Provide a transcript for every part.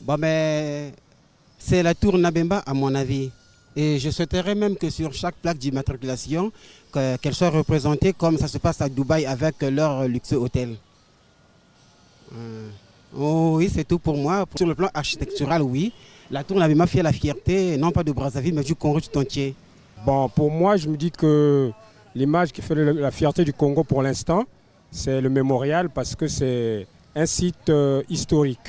Bon, mais c'est la tour Nabemba à mon avis. Et je souhaiterais même que sur chaque plaque d'immatriculation, qu'elle soit représentée comme ça se passe à Dubaï avec leur luxueux hôtel. Oh, oui, c'est tout pour moi. Sur le plan architectural, oui. La tour Nabemba fait la fierté, non pas de Brazzaville, mais du Congo tout entier. Bon, pour moi, je me dis que l'image qui fait la fierté du Congo pour l'instant, c'est le mémorial parce que c'est un site historique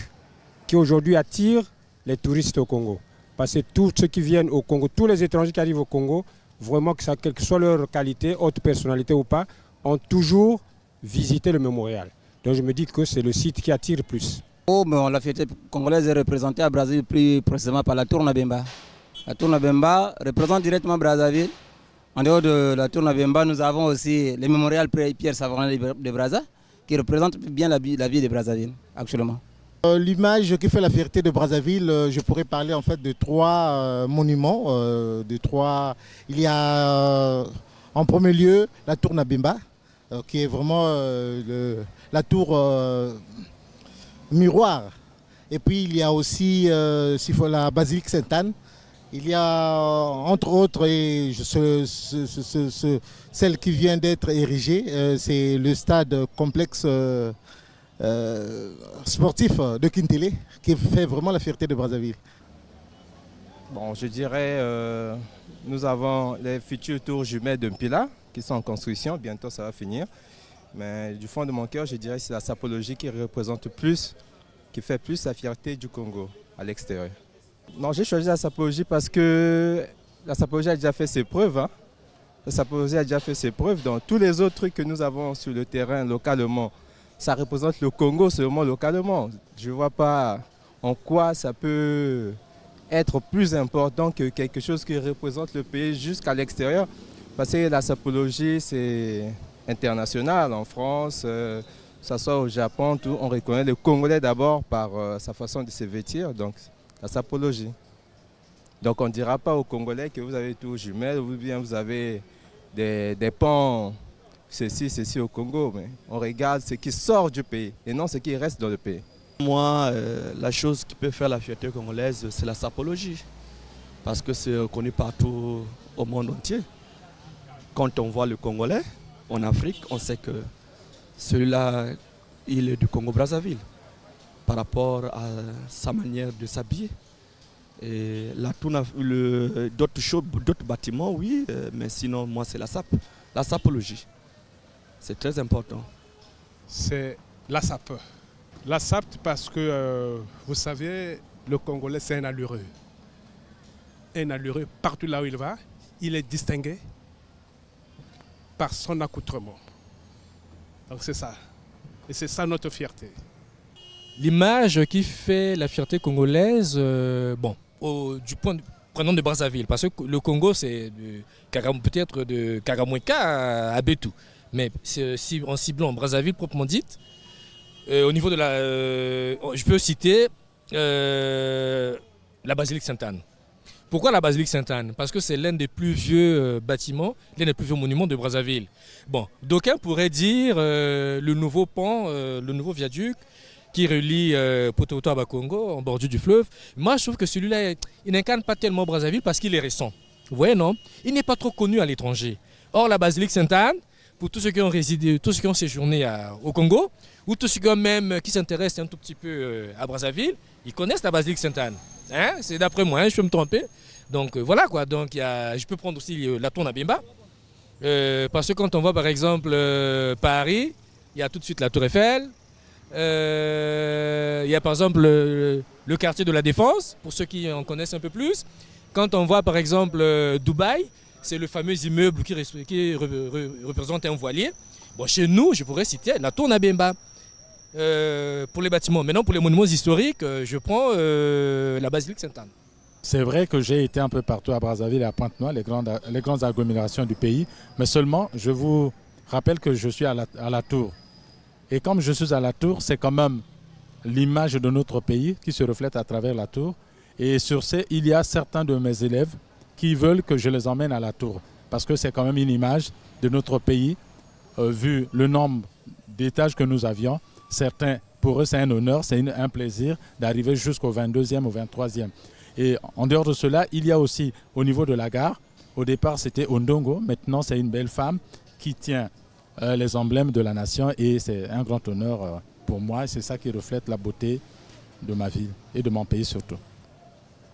qui aujourd'hui attire les touristes au Congo. Parce que tous ceux qui viennent au Congo, tous les étrangers qui arrivent au Congo, vraiment, quelle que soit leur qualité, haute personnalité ou pas, ont toujours visité le mémorial. Donc je me dis que c'est le site qui attire plus. Oh, mais la fierté congolaise est représentée à Brazzaville plus précisément par la tour Nabemba. La tour Nabemba représente directement Brazzaville. En dehors de la tour Nabemba, nous avons aussi le mémorial Pierre Savarin de Brazza, qui représente bien la vie de Brazzaville actuellement. L'image qui fait la fierté de Brazzaville, je pourrais parler en fait de trois monuments. Il y a en premier lieu la tour Nabemba, qui est vraiment la tour miroir. Et puis il y a aussi la basilique Sainte-Anne. Il y a entre autres celle qui vient d'être érigée, c'est le stade complexe sportif de Kintélé qui fait vraiment la fierté de Brazzaville. Bon, je dirais, nous avons les futures tours jumelles de Mpila qui sont en construction, bientôt ça va finir. Mais du fond de mon cœur, je dirais que c'est la sapologie qui représente plus, qui fait plus la fierté du Congo à l'extérieur. Non, j'ai choisi la sapologie parce que la sapologie a déjà fait ses preuves. Hein. La sapologie a déjà fait ses preuves dans tous les autres trucs que nous avons sur le terrain localement. Ça représente le Congo seulement localement. Je ne vois pas en quoi ça peut être plus important que quelque chose qui représente le pays jusqu'à l'extérieur. Parce que la sapologie, c'est international en France, que ce soit au Japon, tout, on reconnaît le Congolais d'abord par sa façon de se vêtir, donc la sapologie. Donc on ne dira pas aux Congolais que vous avez tout jumelles ou bien vous avez des ponts, ceci au Congo, mais on regarde ce qui sort du pays et non ce qui reste dans le pays. Moi, la chose qui peut faire la fierté congolaise, c'est la sapologie. Parce que c'est reconnu partout au monde entier. Quand on voit le Congolais en Afrique, on sait que celui-là, il est du Congo-Brazzaville par rapport à sa manière de s'habiller. Et d'autres bâtiments, oui, mais sinon, moi, c'est la sapologie. C'est très important. C'est la sape. La sape parce que, vous savez, le Congolais, c'est un allureux. Un allureux, partout là où il va, il est distingué par son accoutrement. Donc c'est ça. Et c'est ça notre fierté. L'image qui fait la fierté congolaise, prenons de Brazzaville, parce que le Congo, c'est peut-être de Karamweka à Betou. Mais en ciblant Brazzaville proprement dite, au niveau de je peux citer la basilique Sainte-Anne. Pourquoi la basilique Sainte-Anne? Parce que c'est l'un des plus vieux bâtiments, l'un des plus vieux monuments de Brazzaville. Bon, d'aucuns pourraient dire le nouveau pont, le nouveau viaduc qui relie Poto à Bakongo en bordure du fleuve. Moi, je trouve que celui-là, il n'incarne pas tellement Brazzaville parce qu'il est récent. Vous voyez, non? Il n'est pas trop connu à l'étranger. Or, la basilique Sainte-Anne, pour tous ceux qui ont résidé, tous ceux qui ont séjourné au Congo, ou tous ceux qui s'intéressent un tout petit peu à Brazzaville, ils connaissent la basilique Sainte-Anne. Hein? C'est d'après moi, hein, je peux me tromper. Donc voilà quoi, donc, je peux prendre aussi la tour Nabemba. Parce que quand on voit par exemple Paris, il y a tout de suite la tour Eiffel. Il y a par exemple le quartier de la Défense, pour ceux qui en connaissent un peu plus. Quand on voit par exemple Dubaï, c'est le fameux immeuble qui représente un voilier. Bon, chez nous, je pourrais citer la tour Nabemba pour les bâtiments. Maintenant, pour les monuments historiques, je prends la basilique Sainte-Anne. C'est vrai que j'ai été un peu partout à Brazzaville et à Pointe-Noire, les grandes agglomérations du pays. Mais seulement, je vous rappelle que je suis à la tour. Et comme je suis à la tour, c'est quand même l'image de notre pays qui se reflète à travers la tour. Et sur il y a certains de mes élèves qui veulent que je les emmène à la tour. Parce que c'est quand même une image de notre pays, vu le nombre d'étages que nous avions. Certains pour eux c'est un honneur, c'est un plaisir d'arriver jusqu'au 22e ou 23e. Et en dehors de cela, il y a aussi au niveau de la gare, au départ c'était Ondongo, maintenant c'est une belle femme qui tient les emblèmes de la nation et c'est un grand honneur pour moi. C'est ça qui reflète la beauté de ma ville et de mon pays surtout.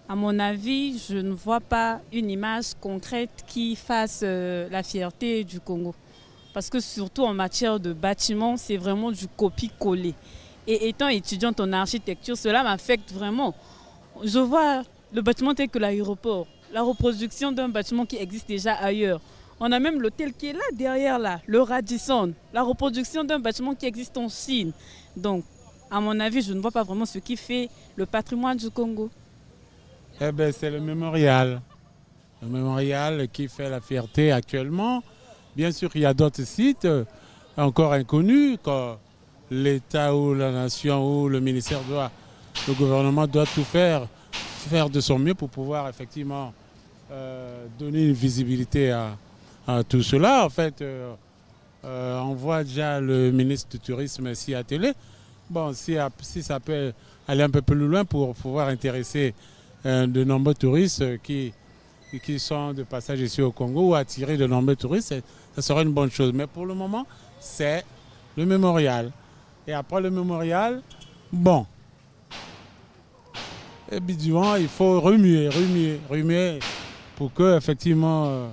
À mon avis, je ne vois pas une image concrète qui fasse la fierté du Congo. Parce que surtout en matière de bâtiment, c'est vraiment du copie-coller. Et étant étudiante en architecture, cela m'affecte vraiment. Je vois le bâtiment tel que l'aéroport, la reproduction d'un bâtiment qui existe déjà ailleurs. On a même l'hôtel qui est là, derrière là, le Radisson, la reproduction d'un bâtiment qui existe en Chine. Donc, à mon avis, je ne vois pas vraiment ce qui fait le patrimoine du Congo. Eh bien, c'est le mémorial. Le mémorial qui fait la fierté actuellement. Bien sûr, il y a d'autres sites encore inconnus, que l'État ou la nation ou le ministère le gouvernement doit tout faire de son mieux pour pouvoir effectivement donner une visibilité à tout cela. En fait, on voit déjà le ministre du Tourisme s'y atteler. Bon, si ça peut aller un peu plus loin pour pouvoir intéresser de nombreux touristes qui sont de passage ici au Congo ou attirer de nombreux touristes, ça serait une bonne chose. Mais pour le moment, c'est le mémorial. Et après le mémorial, bon, évidemment, il faut remuer pour que, effectivement,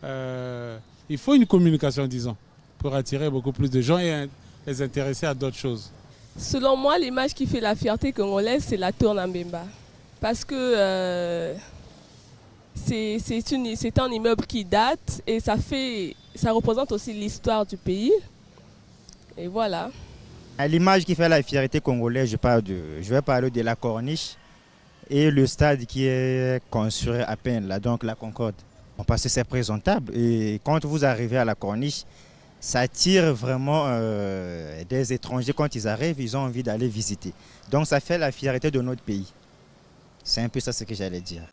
il faut une communication, disons, pour attirer beaucoup plus de gens et les intéresser à d'autres choses. Selon moi, l'image qui fait la fierté congolaise, c'est la tour Nabemba. Parce que c'est un immeuble qui date et ça représente aussi l'histoire du pays. Et voilà. L'image qui fait la fierté congolaise, je vais parler de la Corniche et le stade qui est construit à peine, là, donc la Concorde. Parce que c'est présentable et quand vous arrivez à la Corniche, ça attire vraiment des étrangers. Quand ils arrivent, ils ont envie d'aller visiter. Donc ça fait la fierté de notre pays. C'est un peu ça ce que j'allais dire.